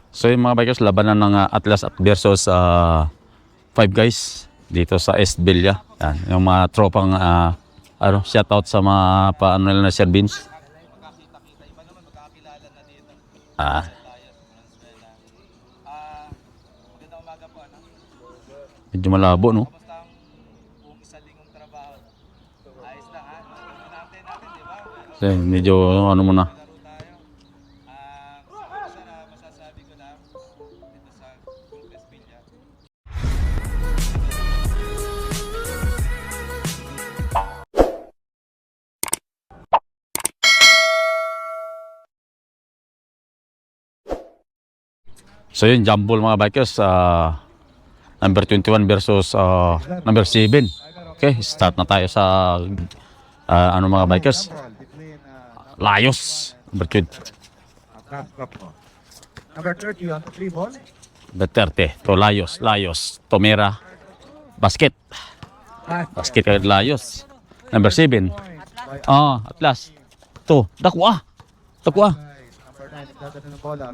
So yung mga bikers, labanan ng Atlas versus Five Guys dito sa East Villa. Yan, yung mga tropang shoutout sa mga paano nila na Sir Vince. Medyo malabo, no? So, medyo ano muna. So yun, jumble mga bikers, number 21 versus number 7. Okay, start na tayo sa ano mga bikers. Layos, number 20. Number 30 on the 3 ball. Number 30, to Layos, Tomera, basket kagad Layos. Number 7, Atlas, to Dakwa.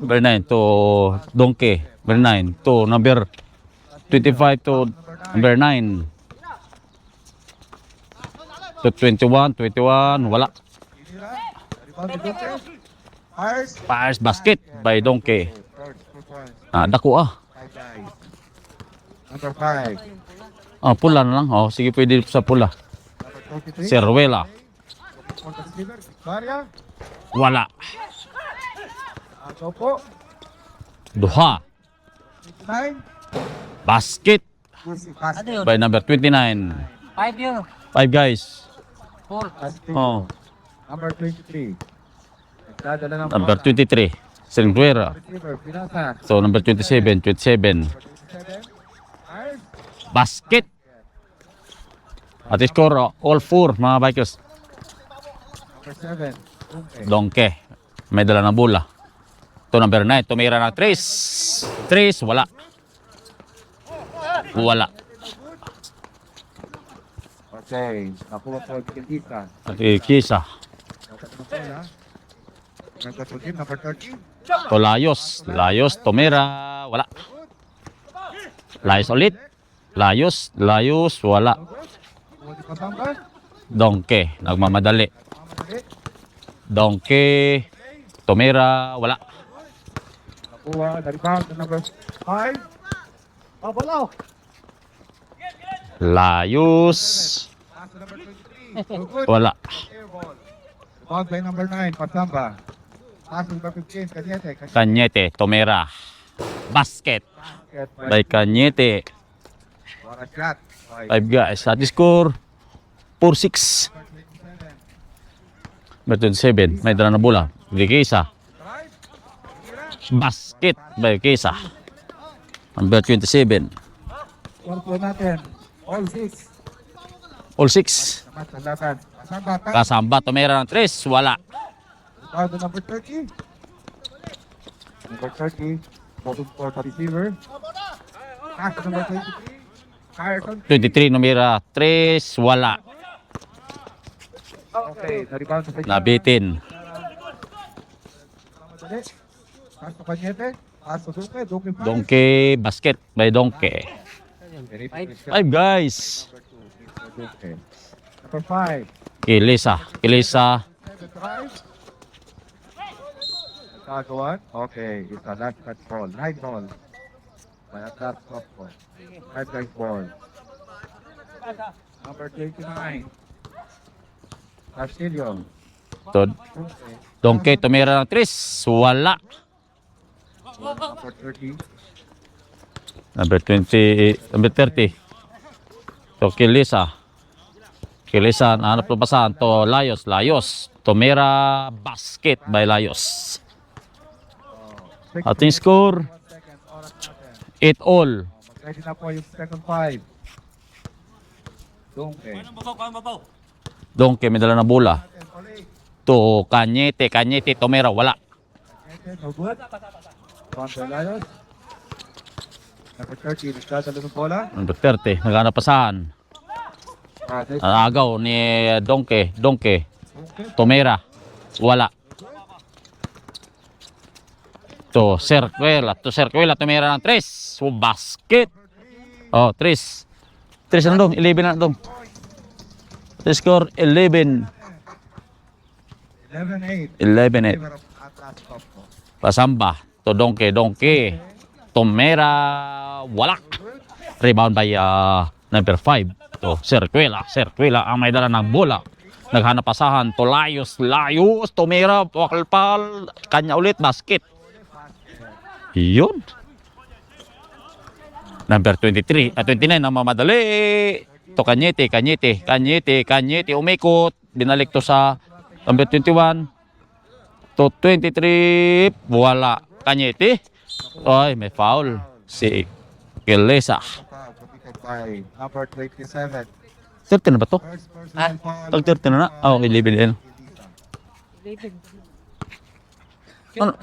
Number 9 to Donkey. Number 9 to number 25 to number 9 to 21, wala. Fires basket by Donkey. Dako Number 5. pula na lang. Sige, pwede sa pula. Seruela. Wala. Sopo. Duha. 9. Basket by number 29. 5 yun. 5 guys. 4. Number 23. Nagdadala ng Number 23. Seruela. receiver, pinasa. So number 27. 7. Basket. At score all 4 mga bikers. Number 7. Donkey. May dala ng bola. To number 9. Tumira ng 3. Wala. Okay. Nakuha po ang Kildita. At Kisa. Number 30. To Layos. Tumira. Wala. Layos ulit. Layos. Wala. Donkey. Nagmamadali. Donkey. Tumira. Wala. Nakuha. Rebound number 5. Balaw. Layos. Wala. Rebound by number 9. Pasamba. Pass number 15. Kanyete. Kanyete. Tumira. Basket. By Kanyete. Para shot. 5 guys. At score 4-6. Number 27. May dala na bola. By Kisa. Basket by Kisa. Number 27. Score po natin. All 6. All 6. Masalakan. Pasamba. Kasamba. Tumira ng 3. Wala. Rebound number 30. Number 30. Bottom for the receiver. Pass number 23. Carson. 23. Numira 3. Wala. Okay. Na-rebound sa Nabitin. Pass to Kanyete. Pass to Duque. Duque. Donkey. Basket by Donkey. 5 guys. Number 5. Kilisa. Kagawan. Okay. It's a last cut ball. 9 ball. By a last soft ball. 5 guys ball. Number 29. Castillo. To Donkey. Tumira ng 3. Wala. Number 30. Number 30. So Kilisa. Nahanap na pasahan to Layos. Tumira. Basket by Layos. Ating score 8-all. Ready na po yung second 5. Duque. Donkey may dala na bola. To Kanyete. Tumira. Wala. No good. Contra Lions. Number 30, nagdadala ng bola. Number 30. Naghanap pasahan. Agaw ni Donkey. Tumira. Wala. To Cerquela, tumira ng 3. So, basket. Oh, 3. 3 na dong, 11 na dong. The score 11. 11-8. 11-8. Favor of Atlas Copo. Pasamba. To Donkey. Tumera, wala. Rebound by number 5. To Cerquela ang may dala ng bola. Naghanap pasahan. To Layos. Tumera, wakalpal. Kanya ulit, basket. Yun. Number 29 na mamadali. To Kanyete. Umikot. Binalik to sa number 21. To 23. Wala. Kanyete. Ay, may foul. Si Kelesa. Foul committed by number 27. 30 na ba to? First personal foul. Tag 30 na na? Ah, okay, libre din.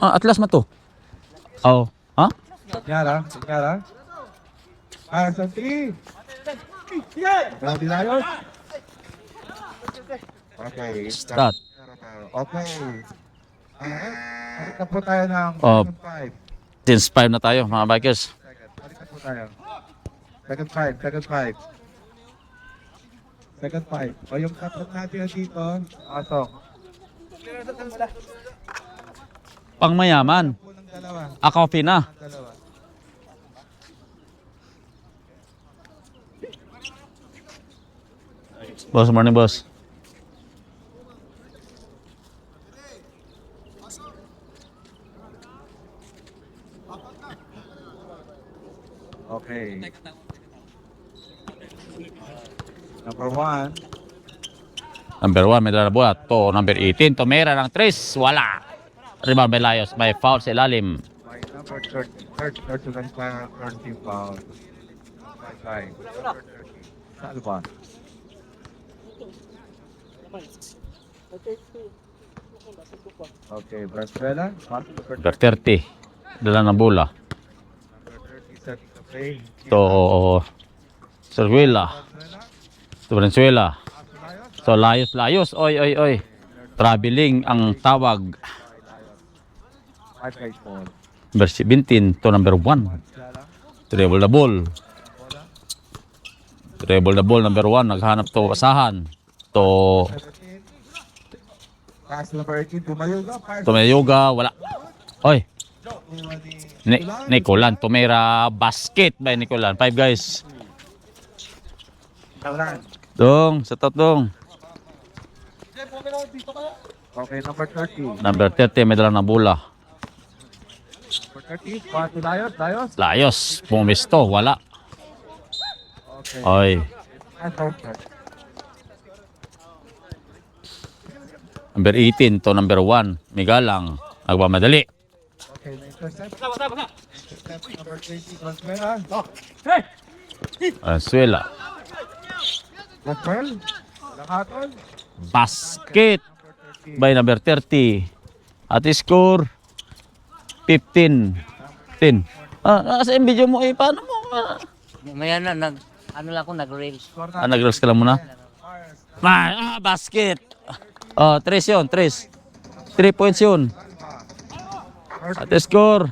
Atlas mo to? Oh. Ha? Senyara. Para sa 3. Grabe na yun. Okay. Start. Okay. Balik na po tayo ng Oh. second 5. Since 5 na tayo, mga bikers. Balik na po tayo. Second 5. Second 5. O yung kapag natin dito, asok. Pang mayaman. Po ng dalawa. Coffee na. Dalawa. Boss, morning boss. Okay. Number 1. Number 1, may dala na buhat. To number 18, Tumera ng 3. Wala. Rebound by Layos. May foul sa ilalim. By number 30. Third personal foul, 30 foul. By number 30. Salva. Okay, Venezuela. Number 30. Dala ng bola. Number 30 setting the play. To Cerquela. To Venezuela. So Layos. Oy. Traveling ang tawag. 5 guys ball. Number 17 to number 1. Treble the ball number 1. Naghanap to basahan. To 17. Pass number 18 to Mayuga. Tumayoga. Wala. Oy. Nicolan. Tumera. Basket by Nicolan. 5 guys. Dong. Sa tot dong. Okay, number 30. Number 30. May dala ng bola. Number 30. Pass to Layos. Layos. Pumisto. Wala. Okay. Oy. And okay. Number 18 to number 1. Migalang. Nagmamadali. Okay, na-intercept. Intercept number 20. Venezuela. Venezuela. Rafael. Lakatol. Basket by number 30. At score 15. 10. Sa video mo paano mo? Maya na, ano lang ako, nag-rails. Nag-reels ka lang muna. Basket. 3 yun, 3. 3 points yun. At score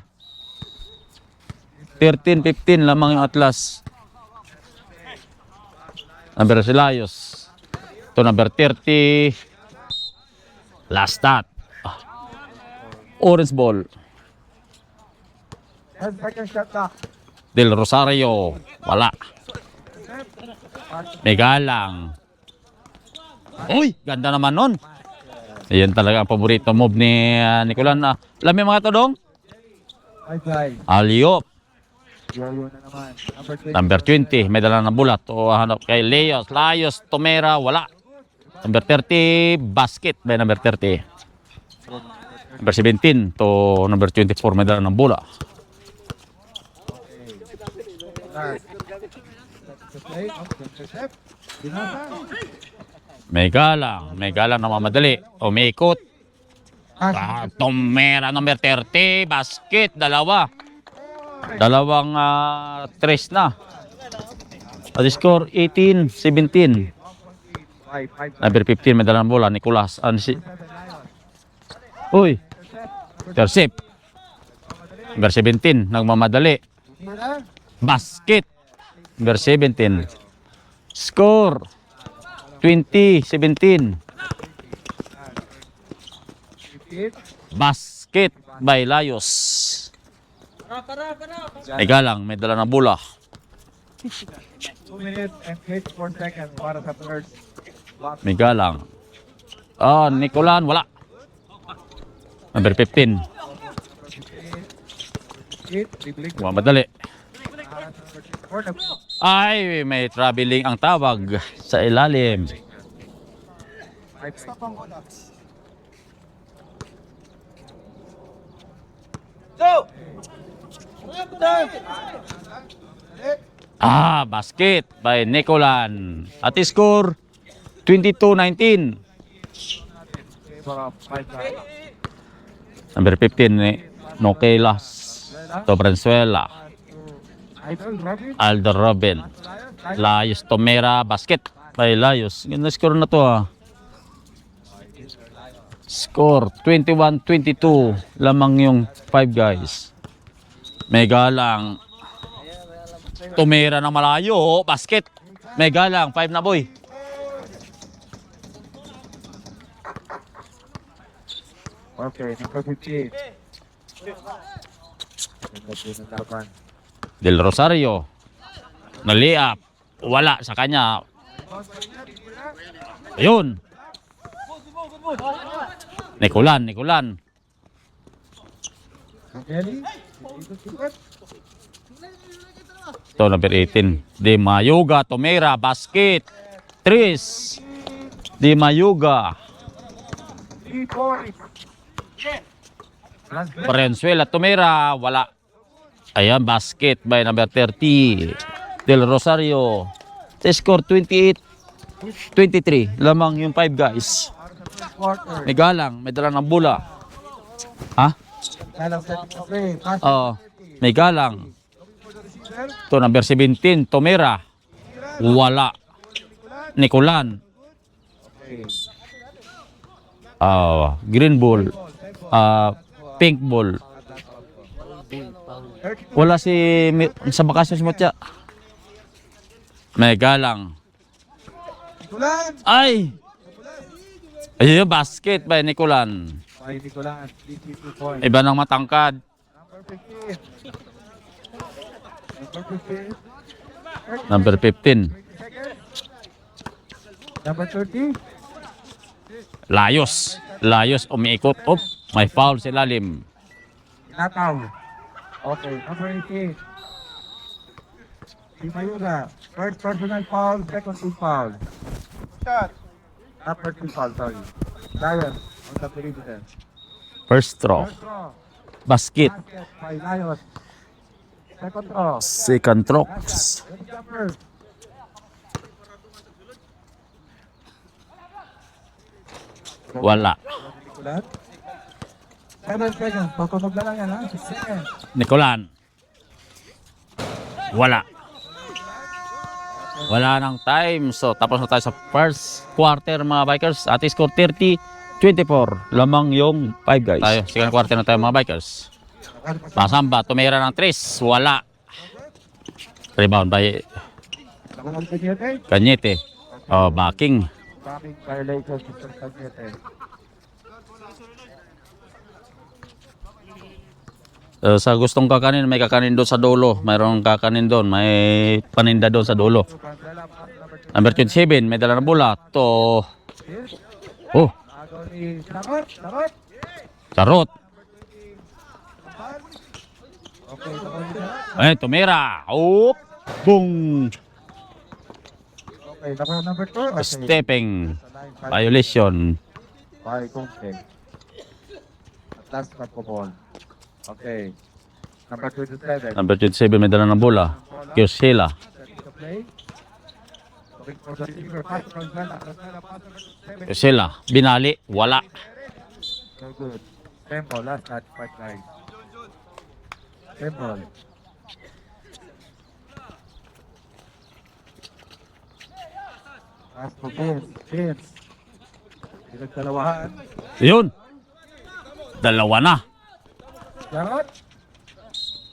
13-15 lamang yung Atlas. Number Silayos. To number 30. Last start. Orange ball. 10 second shot na. Del Rosario. Wala. Megalang. Uy, ganda naman nun. Ayan talaga ang paborito move ni Nicolan. Alam mo mga todong? High fly. Aliop. Yoyo na naman. Number 20. May dala ng bulat. O hanap kay Layos. Tumera. Wala. Number 30. Basket by number 30. Number 17 to number 24. May dala ng bola. Megalang na mamadali. Umikot. Tumera number 30. Basket. Dalawang 3 na. At score 18-17. Number 15 may dala ng bola. Nicolas. Uy. Intercept. Number 17, nagmamadali. Tumira. Basket. Number 17. Score. 20-17. Repeat. Basket by Layos. Ay galang, may dala na bola. 2 minutes and 84 seconds para sa third. May galang. Nicolan, wala. Number 15. Mamadali. Ay, may traveling ang tawag sa ilalim. Basket by Nicolan. At score 22-19. Number 15 ni Nokelas Tobranzuela. Aldo Robin. Layos Tomera, basket by Layos. Ganda score na to Score 21-22. Lamang yung 5 guys. May galang. Tomera ng malayo. Basket. May galang. 5 na boy. Okay, number 15. Del Rosario. Naliap. Wala sa kanya. Ayun. Nicolan. Ito, number 18. Di Mayuga, Tomera, basket. Tris. Di Mayuga. Parenzuela, Tomera, wala. Ayan, basket by number 30. Del Rosario. Score 28-23. Lamang yung 5 guys. May galang, may dala ng bola. May galang. Ito, number 17, Tomera. Wala. Nicolan. Green ball. Pink ball. Wala sa bakasyon si Mutya. May galang. Ay! Ayun yung basket by Nicolan. Iba ng matangkad. Number 15. Number 30. Layos umiikot. May foul sa ilalim. Nataw. Okay, number 18. Di Mayuga. First personal foul, second team foul. Shot. Number 2 foul, sorry. Lion, on the perimeter. First throw. Basket. By Lion. Second throw. Second throw. Wala. 7 seconds. Tutunog na lang yan, ha? 6 seconds. Nicolan. Wala. Wala ng time. So, tapos na tayo sa first quarter, mga bikers. At score 30-24. Lamang yung 5 guys. Tayo, second quarter na tayo, mga bikers. Masamba, tumira ng 3. Wala. Rebound by Cañete. Backing. Backing by Lakers, Mr. Cañete. Sa gustong kakanin, may kakanin doon sa dulo. Mayroong kakanin doon. May paninda doon sa dulo. Number 27, may dala na bola. Sarot. Tumira. Boom. Okay, number 2. Stepping. Violation. By Kongke. At last na po ball. Okay. Number 27. Number 27, may dala na bola. Kiosela. Kiosela. Binali. Wala. So good. Tempo, last at 5 guys. Tempo. Last po Vince. Pinagdalawahan. Yun. Dalawa na. Jarot.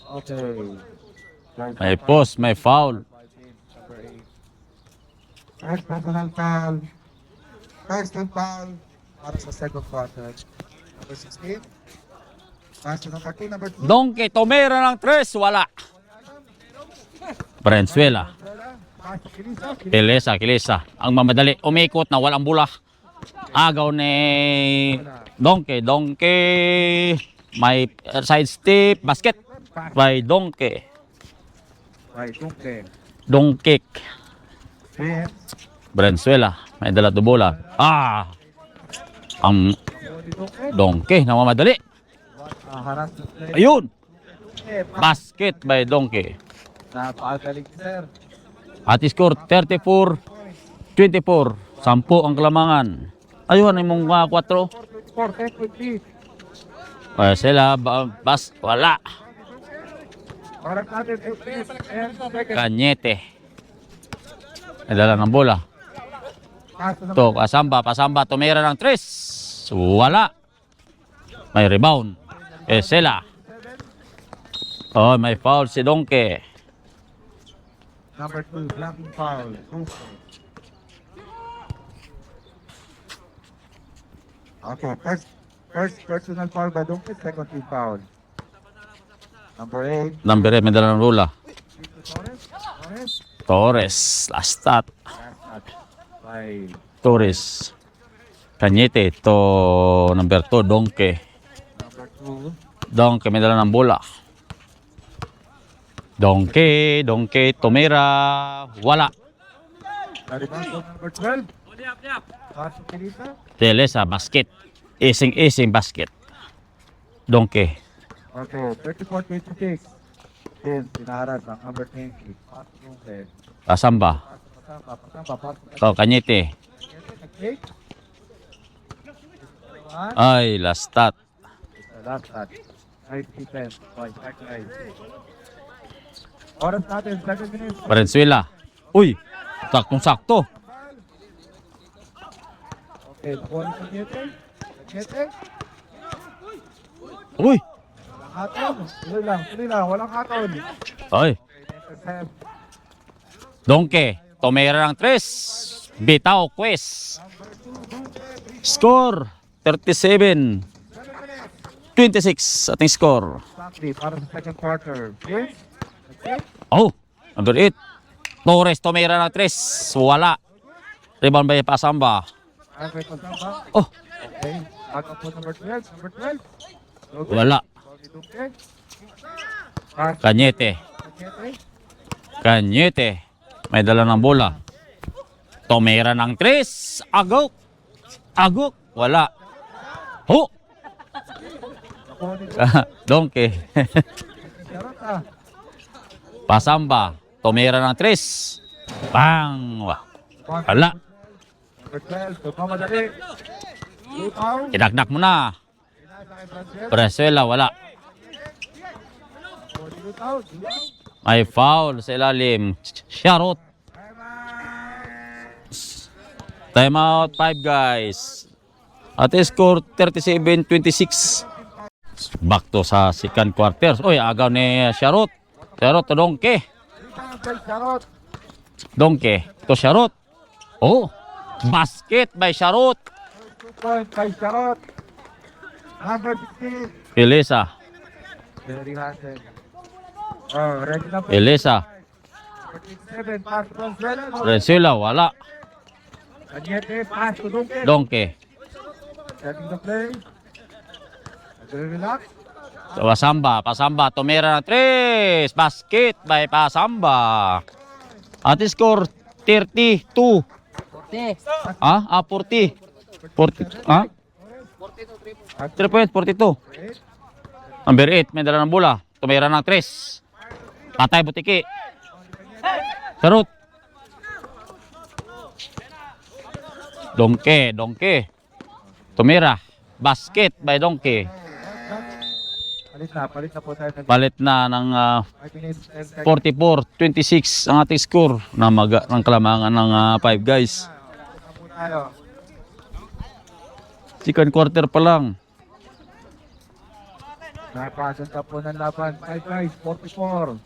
Okay. May post, may foul. Number 8. First personal foul. First and foul. Para sa second quarter. Number 16. Pass to number 2, number 2. Donkey, tumira ng 3, wala. Valenzuela. Pass to Kilisa. Kilisa. Ang mamadali, umikot na walang bola. Agaw ni Donkey. May side step, basket. By Donkey. Right, okay. Donkey. Yes. Valenzuela. May dala to bola. Ang Donkey, namamadali. Harap na play. Ayun. Basket by Donkey. Napakagaling, sir. At score 34-24. 10 ang kalamangan. Ayun, yung mga 4. 4, 10, 20. Sila, wala. Harap natin, 8 minutes and seconds. Kanyete. May dala ng bola. Pass to To, pasamba. Tumira ng 3. Wala. May rebound. Sila. Oh, may foul si Donkey. number 2, blocking foul. Okay, first personal foul by Donkey, second team foul. Number 8. Number 8, may dala ng bola. Torres. Last start. By Torres. Kanyete. To number 2, Donkey. number 2. Donkey, may dala ng bola. Donkey, tumira, wala. Rebound to number 12. Pass to Kilisa. Telesa, basket. Ising basket. Donkey. Okay, 34-26. Then, pinaharap ang number 20. Pass to Donkey. Pasamba. Pasamba. To, Kanyete. Okay. Ay, last start. Last shot. Nice defense. Point. Nice. Oras natin, 7 minutes. Valenzuela. Uy, saktong-sakto. Okay, point to Gete. Uy. Haton. Tuloy lang. Walang haton. Ay, Donkey. Tumira ng 3. Bitaw, Quest. Score, 37-26 ating score. Exactly, para sa second quarter. Okay? Oh, number 8. Torres, tumira ng 3. Wala. Rebound by Pasamba. Okay, Pasamba. Oh, Okay. Back up po number 12. Number 12. Okay. wala. Okay. Pass to Kanyete. Kanyete. May dala ng bola. Tumira ng 3. Agok. Wala. Ho. Donkey. Charota. Pasamba. Tumira ng 3. Bang. Wala. Number 12. So, pamadali. Lutaw. Idagdag mo na. Valenzuela, wala. Lutaw. May foul sa ilalim. Sharot. Time out 5 guys. At score 37-26. Back to sa second quarter. Oy, agaw ni Sharot. Sharot to Donkey. Charot. Donkey to Sharot. Oh, basket by Sharot. 2 point by Charot. Number 16. Elisa. Very handsome. Oh, ready na po. Elisa. 7, pass to Valenzuela. Valenzuela, wala. Kanyete, pass to Donkey. Donkey. Setting the play. Relax. Pasamba. Tumira ng 3. Basket by Pasamba. At score 32. 40. 40. 40. 3 points, 42. Number 8, may dala ng bola. Tumira ng 3. Patay Butiki. Sarot. Donkey. Tumira. Basket by Donkey. Palit na po tayo. Palit na ng 5 minutes and seconds. 44-26 ang ating score na ng kalamangan ng 5 guys. Tayo. Second quarter pa lang. Napasenta po ng laban. 5 guys, 44.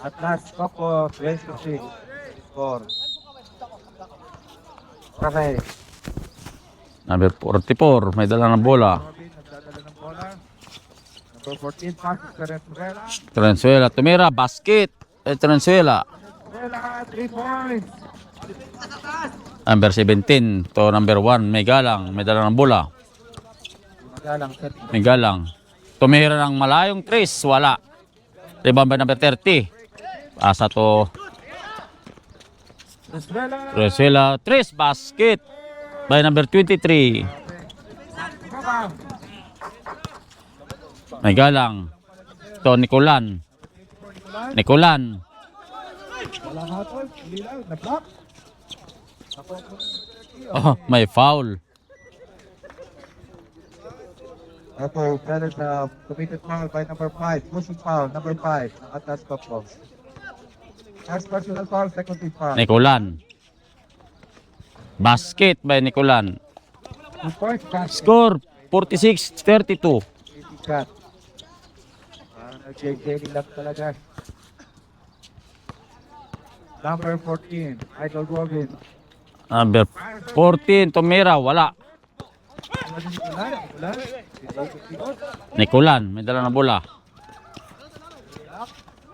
At last couple, 26. Score. Okay. Number 44, may dala ng bola. Robin, nagdadala ng bola. Number 14, passes to Venezuela. Venezuela, tumira, basket. Venezuela. Venezuela, 3 points. Number 17 to number 1, may galang, may dala ng bola. Magalang setting. May galang. Tumira ng malayong 3, wala. Rebound by number 30. Asa to Venezuela. Venezuela, 3, basket by number 23. Baba. May galang. To Nicolan. Nicolan. Wala hatol. Hindi lang. Na-block. Oh, may foul. Okay, that is committed foul by number 5. Pushing foul, number 5. Nakatas pa po. First personal foul, second team foul. Nicolan. Basket by Nicolan. 2 points, pass. Score 46-32. Easy shot. Nag-JJ lang talaga. Number 14, Idol Robin. Number 14, Tomera, wala. Nicolan, may dala ng bola.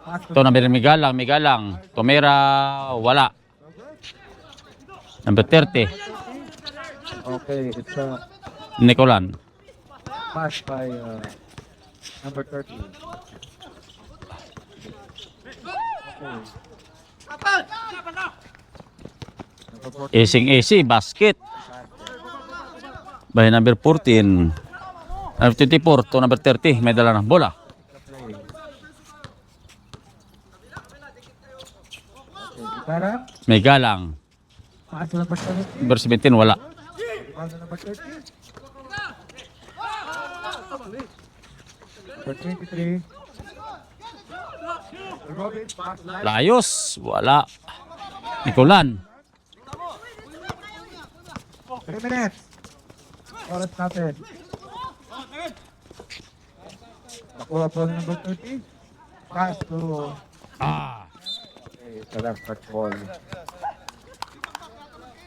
Ito, number may galang. Tomera, wala. Number 30, Okay, it's a Nicolan. pass by number 30. AC, basket. By number 14. Number 24 to number 30, may dala ng bola. Para, May galang. pass to number 17. Number 17, wala. Pass to number 30. Number 23. Robin, pass line. Layos, wala. Nicolan. 3 minutes. Oras natin. Nakuha po ng number 30. Pass to... Okay, so that's that ball.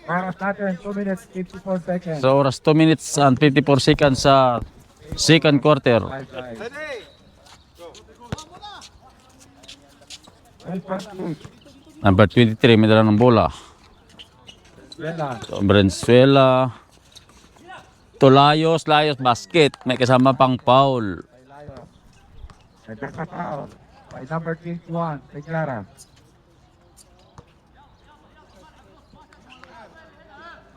Oras natin, 2 minutes, 54 seconds. So oras 2 minutes and 54 seconds sa second quarter. 5 guys. Well, first look. Number 23, may dala ng bola. Vela. So, Venezuela. To Layos, basket. May kasama pang foul. By Layo. Nagkaka-foul. By number 21, kay Clara.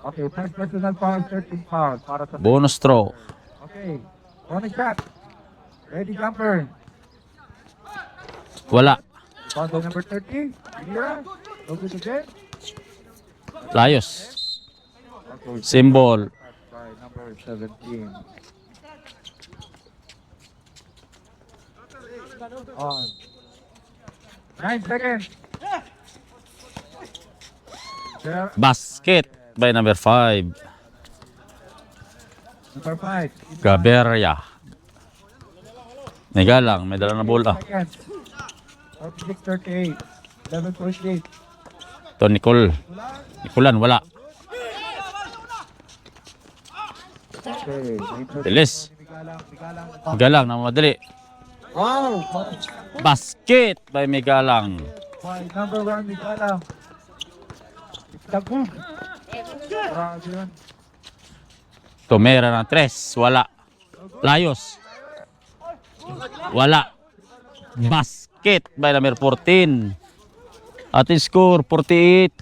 Okay, first personal foul, 13 foul. Para sa... Bonus throw. Okay, running shot. Ready jumper. Wala. Foul by number 30. Clear. No good again. Layos. Okay, Symbol. by number 17. On. 9 seconds. There. Basket by number 5. Number 5. Gaberia. May galang. May dala ng bola. Seconds. 46-38. 11-28. To Nicolan, wala. Okay. Bilis. Bigalang. Galang na madali. Wow! Basket by may galang. By number 1, Bigalang. Tagong. Grabe yun. Tumera ng 3. Wala. Layos. Wala. Basket by number 14. Ating score 48.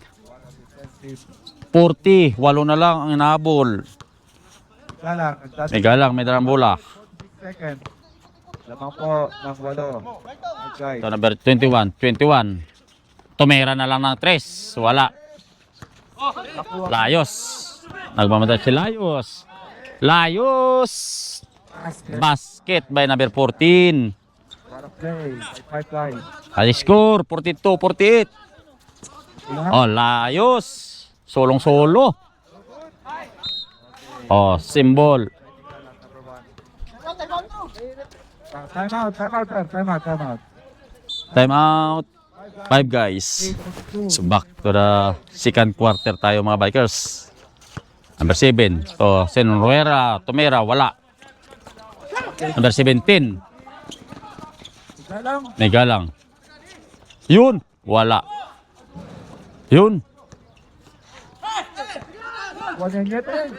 40. Walo na lang ang inahabol. Bigalang. May galang, may dalang bola. 46 seconds. Lamang po ng 8. Okay. Ito number 21. Tumera na lang ng 3. Wala. Layos. Nagmamadali si Layos. Basket by number 14. Para play. By 5 guys. Ating score 42-48. Oh, Layos. Solong-solo. Oh, symbol. Time out, time out, sir. Time out, time out. Time out. 5 guys. So back to the second quarter tayo mga bikers. Number 7. So, Senruera, Tomera, wala. Number 17. Galang. May galang. Yun, wala. Yun. Wala niya tayo.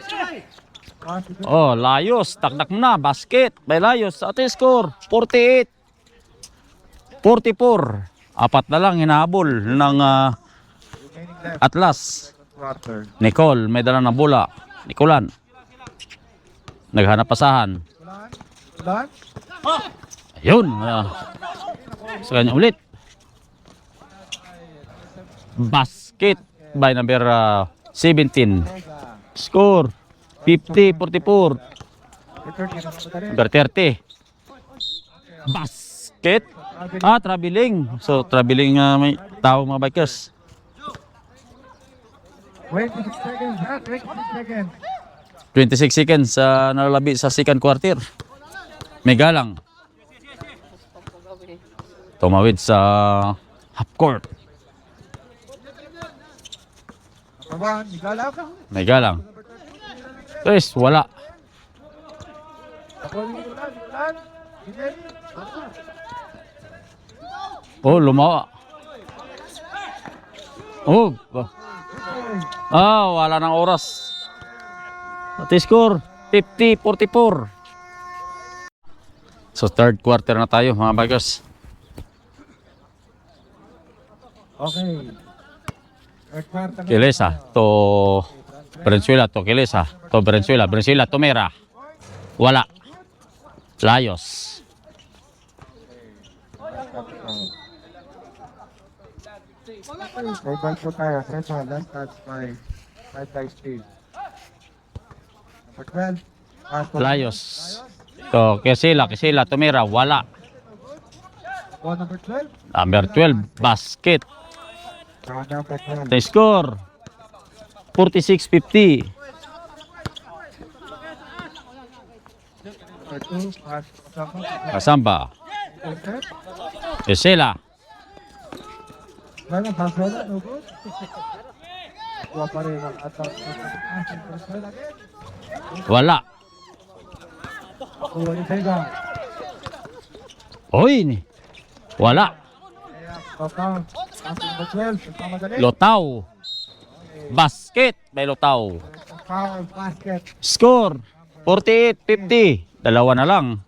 Oh, Layos. Takdak mo na. Basket. May Layos. Ate score. 48. 44. Apat na lang hinahabol ng Remaining left. Atlas. Quarter. Nicole. May dala na bola. Nicolan. Naghanap pasahan. Ulan. Ayun. Sa kanya ulit. Basket by number 17. Score 50-44. Number 30. Basket. Traveling. So, traveling may tao mga bikers. 26 seconds. 26 seconds. 26 seconds sa nalalabi sa second quarter. May galang. Tumawid sa half court. Kawan, Galang. May galang. Tres, wala. Ulan. Oh, lumawa. Oh. Wala nang oras. At score 50-44. So third quarter na tayo mga bikers. Okay. Third quarter. Kilesa to Venezuela to Kilesa to Venezuela Tomera. Wala. Layos. So, ball po tayo. Central, last touch by 5 speed. Number 12. Layos. To Kisila Tomera. Wala. Ball number 12. Number 12 basket. Number 12. The score 46-50. Number 2. Pass. Kasamba. Okay. Kisila. Bueno, pasó la no good. Kuha pa rin ang attack. Wala. Kuha ni Sega. Oy. Wala. Papa. Number 12. Pamadali. Lotaw. Basket by Lotaw. Foul. Basket. Score 48-50. Dalawa na lang.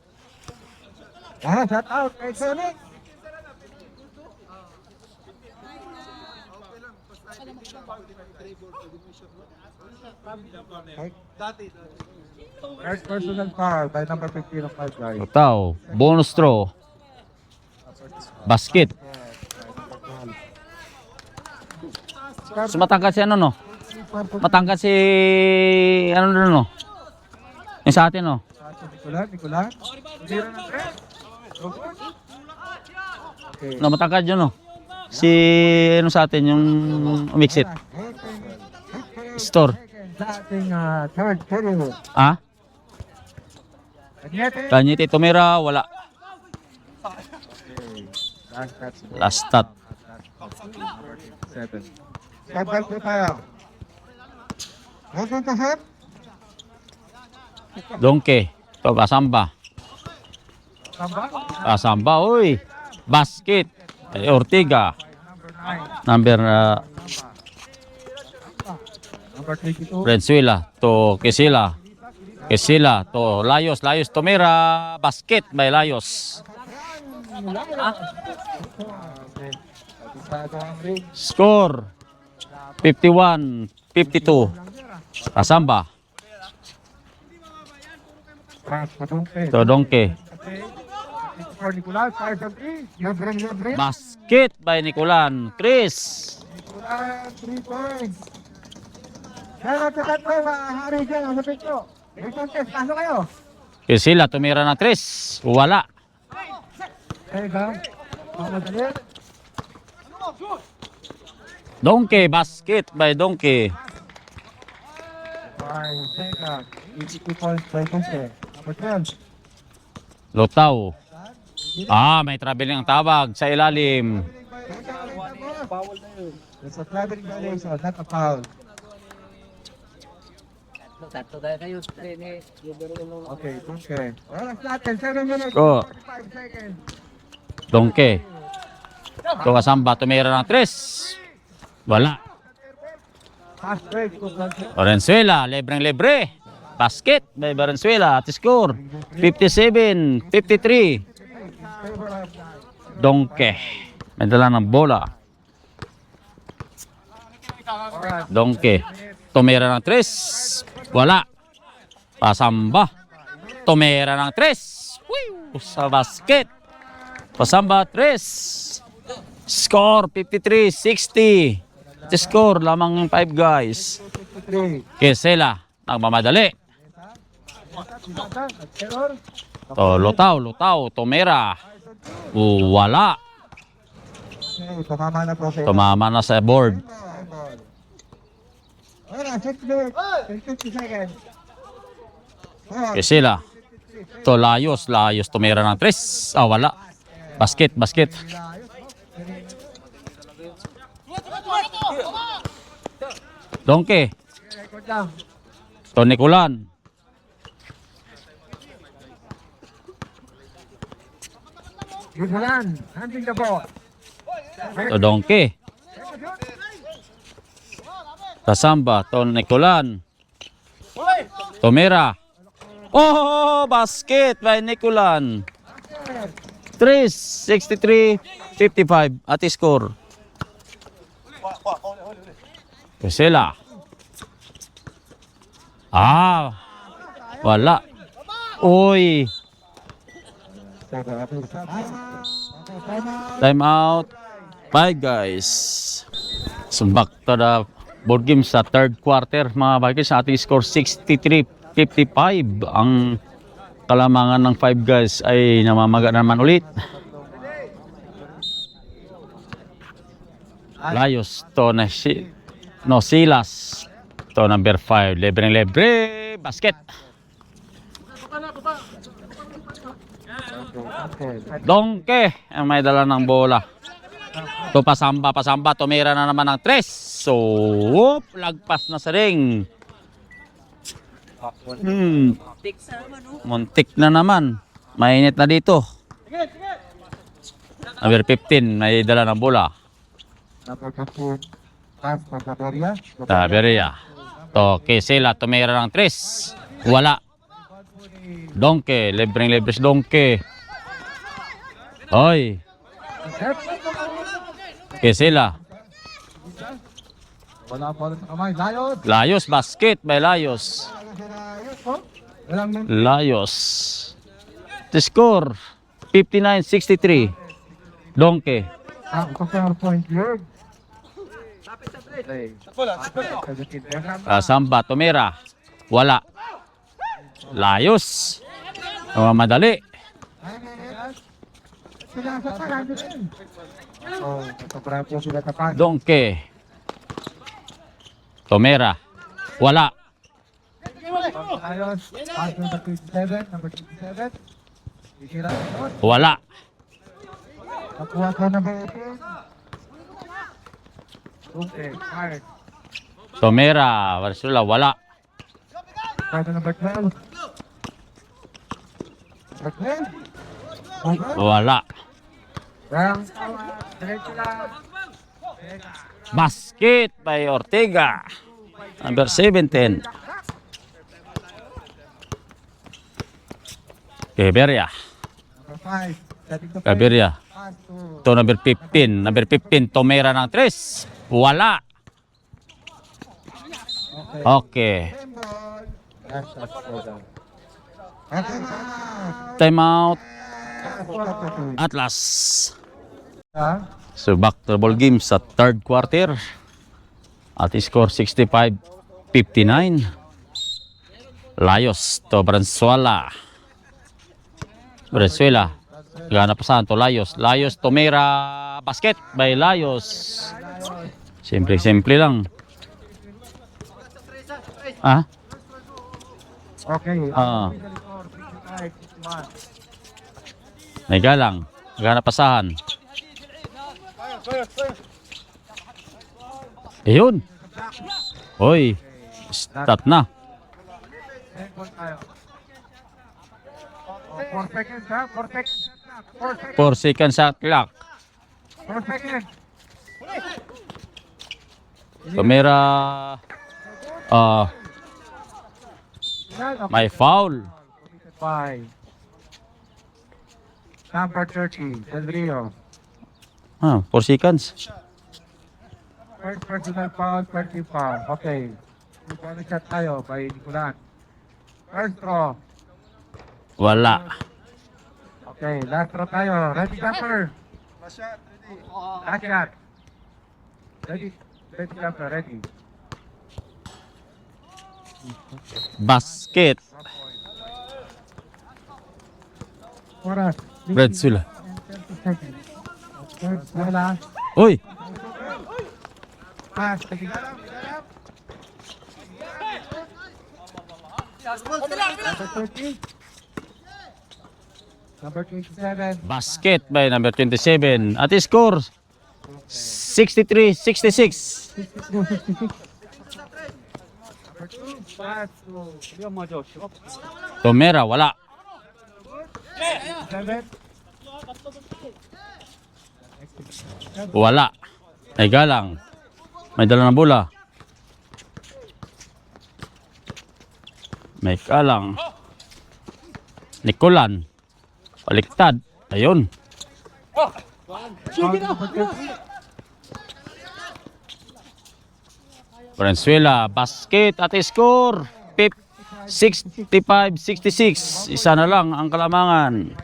Shut out. Kay Sonic. First personal foul by number 15 of 5 guys. Lotaw. Bonus throw. Basket. So matangkad si ano no? Matangkad si ano no? Yung sa atin no? Nicolas. Zero ng 3. Okay. No, matangkad yun no? Si ano sa atin yung umixit. Store. Sa ating third period. Ah? Kanyete. Kanyiti Tomera, wala. Last touch. Last stat. 7. Sabal po tayo. Hanggang kahit. Donkey. To Kasamba. Tamba. Kasamba, oy. Basket. Ortiga. Number 9. Number Number 32. Venezuela to Kisila to Layos Tomera. Basket by Layos. Okay. Satisfado ang ring. Score 51-52. Kasamba. Pass pa Donkey. To Donkey. Okay. For Nicolas. 5 of 3. Libre. Basket by Nicolan. Chris. Nicolas. 3 points. Kaya takat po. Hari dyan. Ang lapit nyo. Contest. Pasok kayo. Kisila tumira ng 3. Wala. Ega. Pamadali. Donkey. Basket by Donkey. Sega. 82 points by Donkey. Number 12. Lotaw. May traveling ang tawag sa ilalim. It's a traveling violation, not a foul. Tatlo tayo kayo. Okay, okay. Oras natin, 7 minutes, Go. 45 seconds. Dongke. To Kasamba, tumira ng 3. Wala. Fast break. Valenzuela, libreng-libre. Basket by Valenzuela at score 57-53. Dongke. May dala ng bola. Dongke. Tumira ng 3. Wala. Pasamba. Tumira ng 3. Sa basket. Pasamba 3. Score 53-60. Score lamang ng 5 guys. Kesela. Nagmamadali. Lutaw. Tumira. Wala. Tumama na po sa'yo. Tumama na sa board. Oras, 6 minutes, 50 seconds. Kesela. To Layos. Tumira ng 3. Wala. Basket. Dongke. To Nicolan. Yusulan, handling the ball. To Dongke. Kasamba. To Nicolan. Tumira. Basket by Nicolan. 63-55 at score. Kesela. Wala. Uy. Time out. 5 guys. So back to the board game sa third quarter mga Vikings. Sa ating score 63-55. Ang kalamangan ng 5 guys ay namamaga naman ulit. Layos to na Silas to number 5. Libre. Basket. Dongke ang may dala ng bola. To Pasamba. Tumira na naman ng 3. So, lagpas na sa ring. Muntik na naman. Mainit na dito. Number 15 may dala ng bola. Number 15, pass for Taberia. Taberia. To Kesela, tumira ng 3. Wala. Dongke, libreng-libre si Dongke. Hoy. Kesela. Wala po sa kamay. Layos. Layos, basket by Layos. Layos. The score 59-63. Dongke. Point here. Samba, tumira. Wala. Layos. Madali. Dongke. Tumira. Wala. Wala. Tumira. Valenzuela. Wala. Wala. Basket by Ortega. Number 17. Caberia. To number 15. Number 15. Tumira ng 3. Wala. Okay. Time out. Atlas. So back to the ball game sa third quarter. At score 65-59. Layos to Valenzuela. Gana pa saan to Layos. Layos tumira. Basket by Layos. Simple lang. Okay. May galang. Naghanap pasahan. Ayun. Hoy. Start na. Handball tayo. 4 seconds ha? 4 seconds shot clock. 4 seconds. 4 seconds shot clock. 4 seconds. Tumira. May foul. Committed by number 30, Del Rio. 4 seconds. First personal foul, 30 foul. Okay. Bonus shot tayo by Nicolan. First draw. Wala. Okay, last draw tayo. Ready, jumper. Last shot, ready. Last shot. Ready, ready, jumper, ready. Basket. Oras. Red Sula. 30 seconds. First, wala. Uy. Pass. Tigigalam, tigigalam. Number 30. Number 27. Basket by number 27. At score 63-66. 62-66. Number 2. Pass to Tumira, wala. 7. Wala. May galang. May dala ng bola. May galang. Nicolan. Baliktad. Ayun. Valenzuela. Basket at score 65-66. Isa na lang ang kalamangan.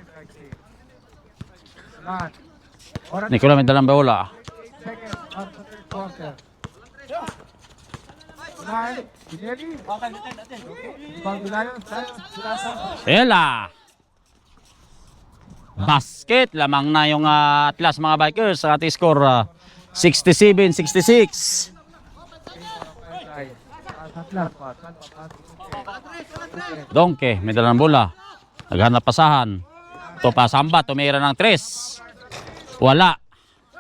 Nicolan may dalang bola. Ela. Basket. Lamang na yung Atlas mga Bikers. Ang ating score 67-66. Donke. May dalang bola. Naghanap pasahan. Ito pa Samba. Tumira ng 3. Wala.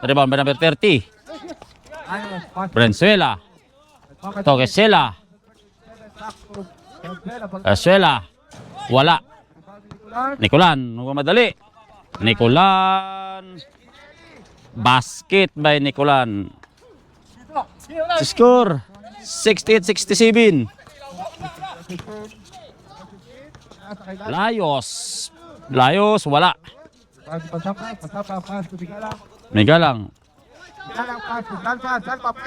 Rebound by number 30. Valenzuela. Ito kay Sela. Sela. Wala. Nicolan. Huwag madali. Nicolan. Basket by Nicolan. Score 68-67. Layos. Layos. Wala. May galang.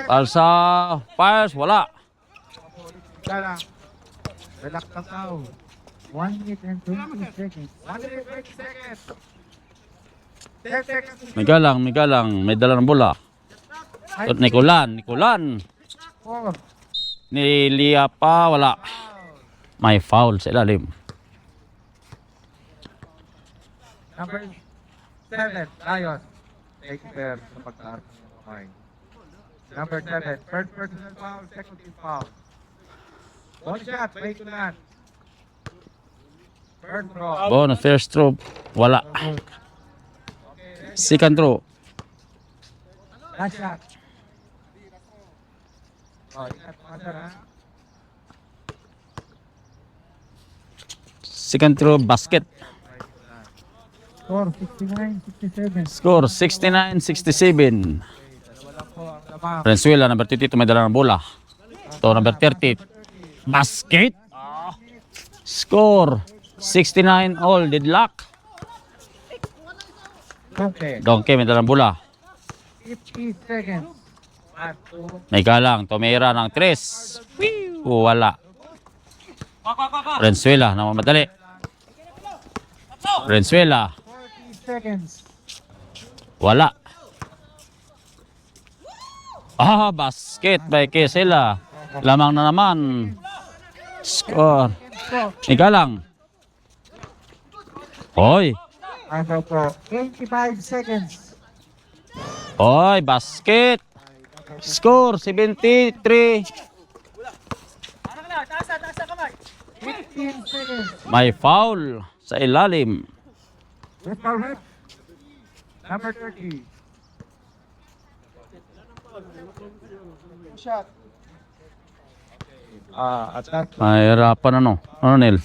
Alsa. Fires. Wala. Relax lang tao. 1 minute and 20 seconds. 1 minute and 20 seconds. 10 seconds. May galang. May galang. May dala ng bola. Nicolan. Nicolan. 4. Nilia pa. Wala. May foul sa ilalim. Number 7, Lions. Take care sa pagtaas ng kamay. Number 7, first personal foul, second team foul. One shot, wait to land. First draw. Bonus. First throw. Wala. Second throw. Last shot. Oh, ingat pa ha. Second throw. Basket. Score 69-67. Score 69-67. Wala po ang lamang. Valenzuela, number 22, may dala ng bola. Ito, number 30. Basket. Score 69 all. Deadlock. Okay. Donkey, may dala ng bola. 50 seconds. At 2. May galang. Tumira ng 3. Wala. Valenzuela, namamadali. Valenzuela. 40 seconds. Wala. Basket by Kesela. Lamang na naman. Score. Igalang. Hoy. Ano po? 25 seconds. Hoy, basket. Score 73. 15 seconds. May foul sa ilalim. Red foul, red. Number 30. At last, Mahirapan ano? Ano, Nel?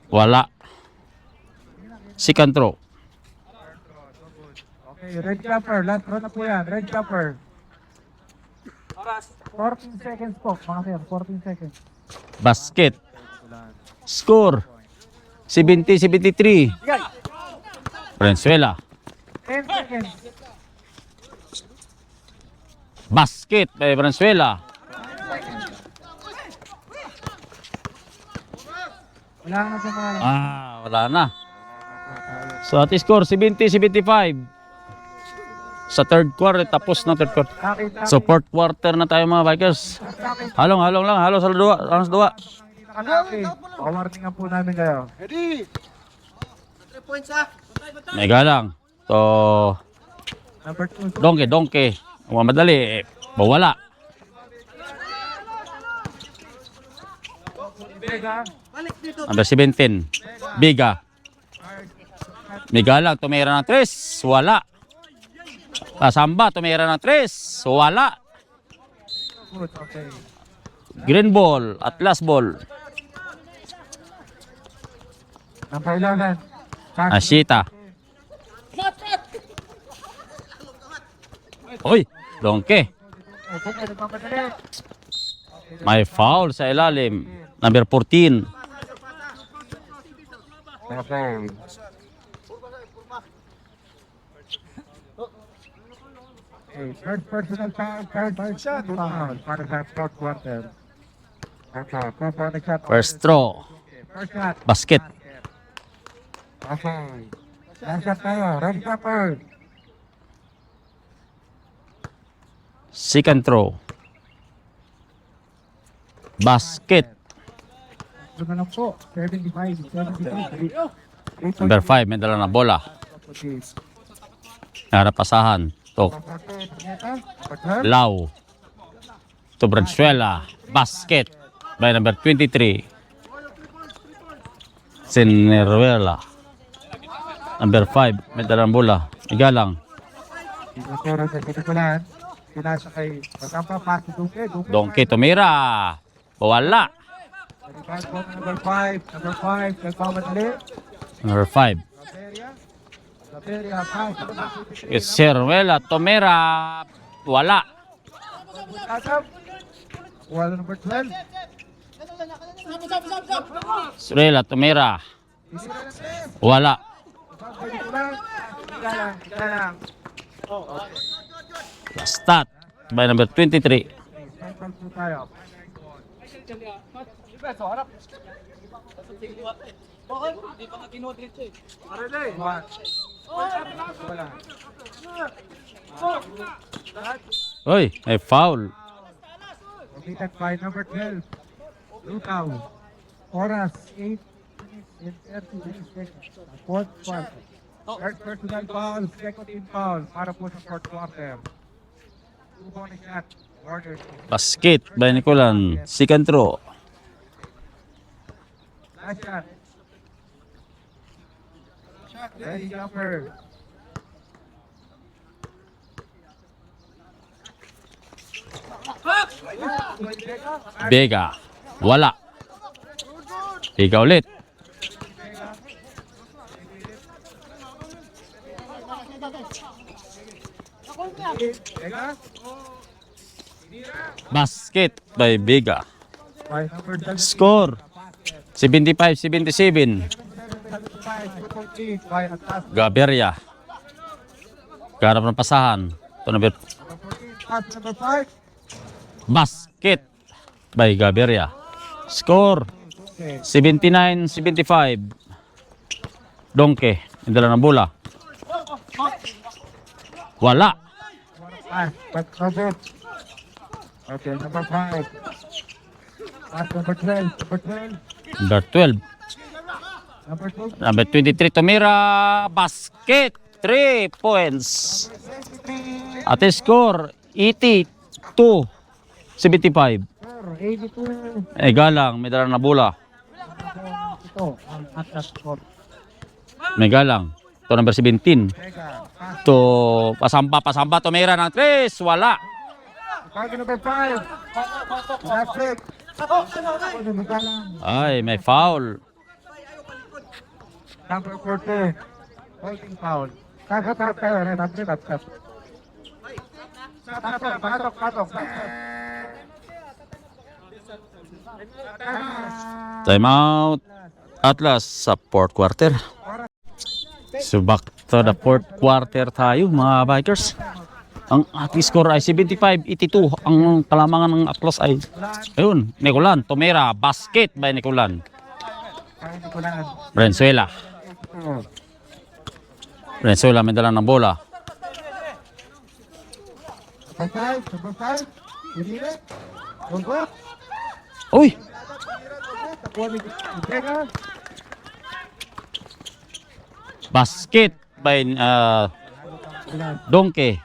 Wala. Second throw. okay, red jumper. Last row na po yan. Red jumper. 14 seconds po, mga sir. 14 seconds. Basket. Score. 70-73. Valenzuela. 10 seconds. Basket by Valenzuela. Wala na po mga Wala na. So at score 70-75. Sa third quarter, tapos na third quarter. So fourth quarter na tayo mga Vikers. Halong lang, halo sa dua, sa dua. Okay, pawarningan po namin kayo. May galang. To Number 2. donkey. Madali, bawala. Vega. Number 17, Biga. May galang, tumira ng 3, wala. Samba, tumira ng 3, wala. Good, okay. Green ball, Atlas ball. Number 11. Ashita. Uy, donkey. May foul sa ilalim. Number 14. Okay. Okay, third personal foul, third personal foul para sa fourth quarter. Okay, fourth shot. First throw. First shot. Basket. Okay. Last shot tayo, red jumper. Second throw. Basket. Ito na lang po, 75. Number 5, may dala na bola. Harap pasahan. To Lau. To Valenzuela. Basket. By number 23. Sineruela. Number 5, may dala na bola. Igalang. Tinuturo sa pinikulan. Pinasa kay Pasampa, pass to Duque. Donkey tumira. Wala. Number 5. Number 5. Nagpamadali. Number 5. Laperia, pass. Sineruela. Tumira. Wala. Tasap. Wala number 12. Sineruela. Tumira. Wala. Galang. Stat by number 23. Central po tayo. One. Wala. Oy, may foul. Committed by number 12. Lukaw. Oras 8 minutes and 30 seconds. Fourth quarter. Third personal foul, second team foul para po sa fourth quarter. Two bonus shot. Order. Basket by Nicolan. Second throw. Last shot. Ready jumper. Vega. Wala. Vega ulit. Vega. Basket by Vega. By number 12. Score 75-77. 75 by Atas. Gaberia. Garap ng pasahan. Ito number Pass number 5. basket by Gaberia. Score Okay. 79-75. Donkey. Hindi lang ng bola. Wala. Pass, but covered. Okay, number 5. Pass number 12. Number 12. Number 12. Number 2. Number 23. Tumira. Basket. 3 points. At score 82-75. 82. Galang. May dala na bola. Ito, ang Atlas score. Megalang. To number 17. Vega. Pass. To pasamba, tumira ng 3, wala. Card number 5. Last break. Megalang. Ay, may foul. Number 40. Holding foul. Tap tayo. Tap. Patok. Time out. Atlas sa fourth quarter. So back to the fourth quarter tayo mga bikers. Ang ating score ay 75-82. Ang kalamangan ng Atlas ay ayun, Nicolan, Tomera, basket by Nicolan. Valenzuela may dala ng bola. Number 5. Uy! Basket by Donkey.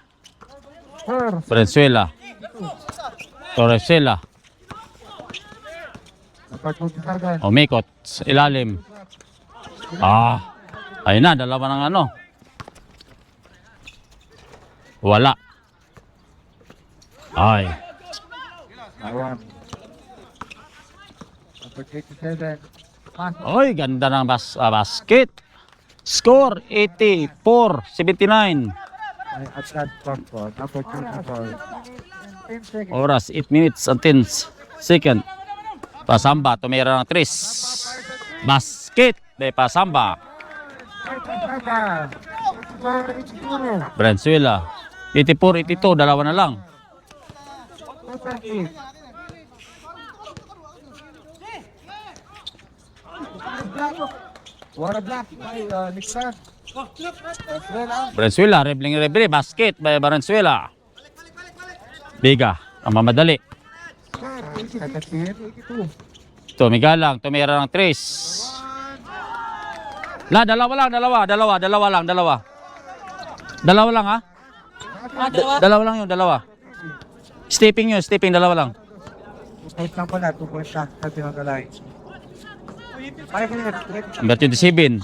Valenzuela. Torresela. Umikot sa ilalim. Ayun na, dalawa ng ano. Wala. Ay. Oy, ganda ng basket. Score 84-79. Oras 8 minutes and 10 second. Pasamba, tumira ng 3. Basket de Pasamba. Valenzuela. 84-82, dalawa na lang. Valenzuela, reble, basket by Valenzuela. Biga, ang mamadali. Tumigalang, tumira ng 3. Dalawa lang. Dalawa lang ha? Dalawa lang yun, dalawa. Stepping, dalawa lang. 2 points lang pala, 2 points lang sa tinagalay. 5 minutes. Number 27.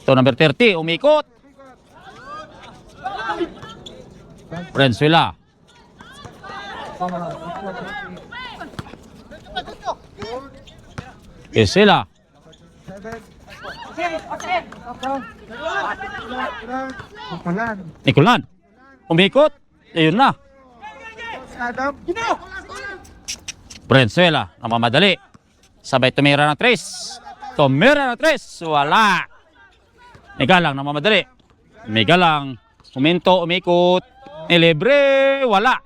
To number 30, umikot. Valenzuela. Isela. Nicolan. Umikot. Ayun na. Valenzuela, namamadali. Sabay tumira ng 3. Tumira ng 3. Wala. Megalang, namamadali. Megalang. Huminto, umikot. Nilibre. Wala.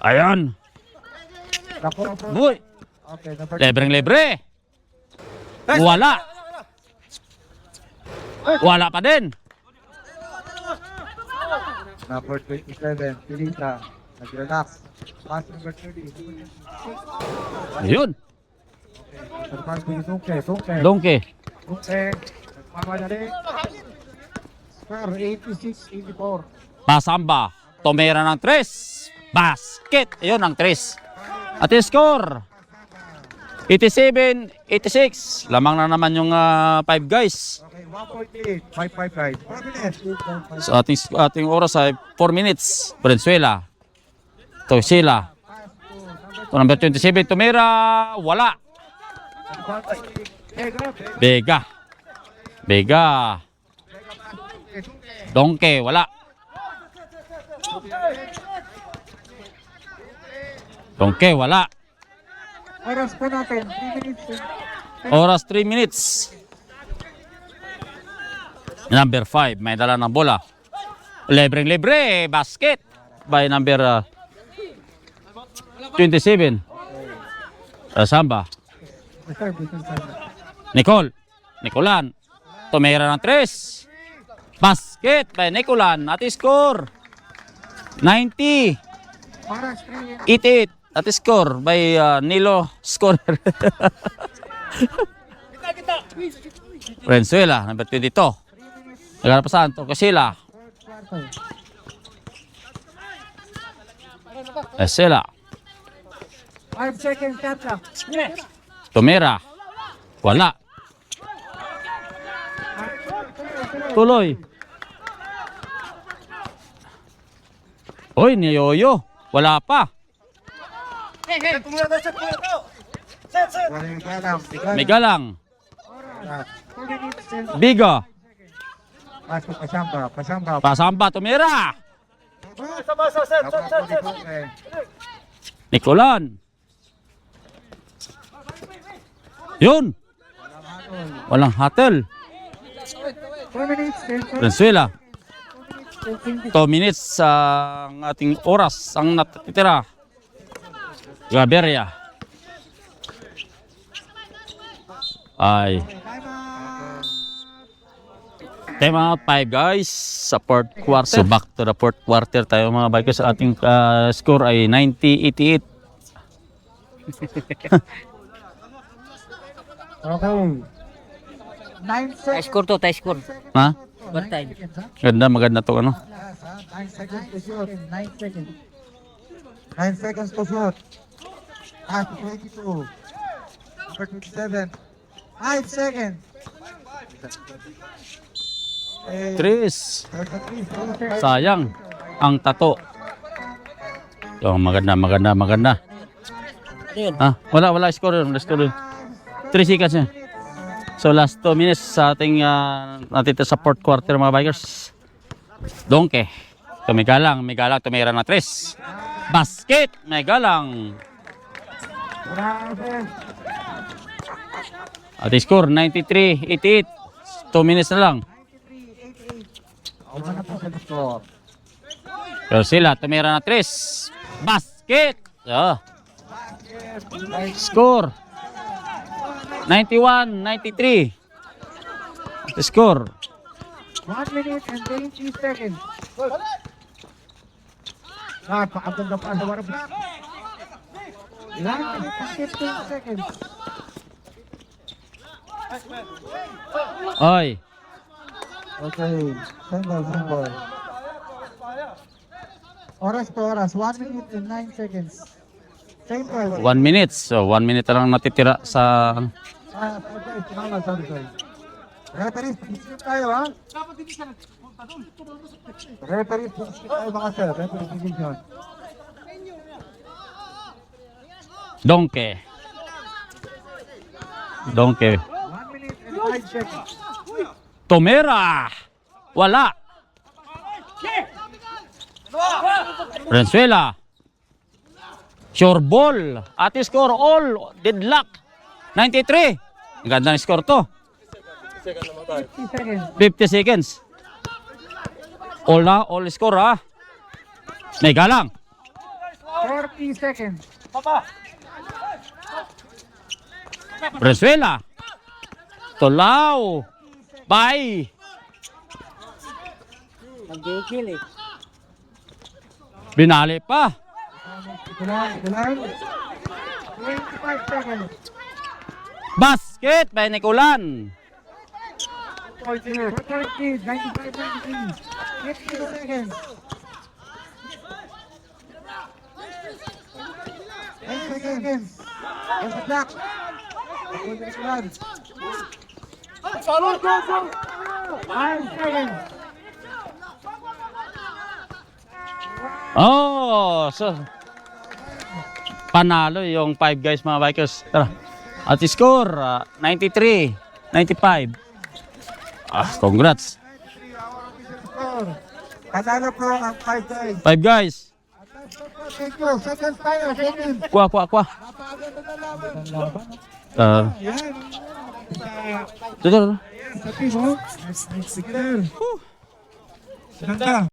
Ayan. Boy. Libreng-libre. Wala. Wala pa din. Number 27, Pilita. Nag-relax. Pass number 30. Ayun. Pass ni Duque. Donkey. Nagmamadali. Score 86-84. Pasamba. Tumira ng 3. Basket. Ayun ang 3. At yung score 87-86. Lamang na naman yung 5 guys. Okay, 1.8. 5-5-5. 4 minutes. So ating oras ay 4 minutes. Valenzuela. Tosila. To number 27, tumira. Wala. Vega. Donkey, wala. Donkey, wala. Oras po natin, 3 minutes. Oras 3 minutes. Number 5, may dala ng bola. Libreng-libre, basket by number 27. Samba. Nicolan. Tumira ng 3. Basket by Nicolan. At score 90. Oras 3 minutes. 88. At score by Nilo scorer. Valenzuela, number 22. Nagkarapasan, Torresela. Esela. 5 seconds, Tata. Tumira. Wala. Tuloy. Oy, niyoyo. Wala pa. May galang. Biga. Pasamba. Pasamba, tumira. Nicolan. Yun. Walang hatel. 4 minutes. Venezuela. 2 minutes ang ating oras ang natitira. Gaberia. Ay. Time out 5 guys sa fourth quarter. So back to the fourth quarter tayo mga bikers. Ating score ay 90-88. Okay. 9 Tie score to, tie score. Ha? What time? Maganda to ano. 9 seconds to shoot. 9 seconds. 9 seconds to shoot. 22. Number 27. 5 seconds. Tris. Sayang ang tato. Yo, maganda. Ano yun? Ah, wala score yun. 3 seconds yun. So last 2 minutes sa ating natitira sa fourth quarter mga bikers. Donke. May galang, tumira na 3. Basket, may galang. At score 93-88. 2 minutes na lang. Pero sila tumira na 3. Basket. Score 91-93. Score 1 minute and 20 seconds. Pakaganda pa sa warap. 1 minute and 15 seconds. Oy. Okay. Single. Oras to oras. 1 minute and 9 seconds. Same time. 1 minute. So 1 minute na lang natitira sa Okay. Sorry. Referee, position tayo ha? Referee, position tayo mga sir. Referee, position. Donke. 1 minute and 5 seconds. Tomera. Wala. Venezuela. Sure ball. At score all. Deadlock. 93. Ang ganda ng score to. 50 seconds. 50 seconds. All score ha. May galang. 40 seconds. Venezuela. Tolao. Bye. Nag-gigil eh. Binali pa. Kulang. 25 seconds. Basket by Nicolan. 40, 95, 93. 50 seconds. 10 seconds. And the clock. 5 seconds. Oh, so panalo yung 5 guys mga bikers. Tara. At score 93-95. Congrats. Panalo po ang 5 guys. 5 guys. Thank you. Seconds tayo. Seconds. Kuha. Napakaganda na laban. Yan. Tutor. Sa team, oh. Nice. Sige. Ganda.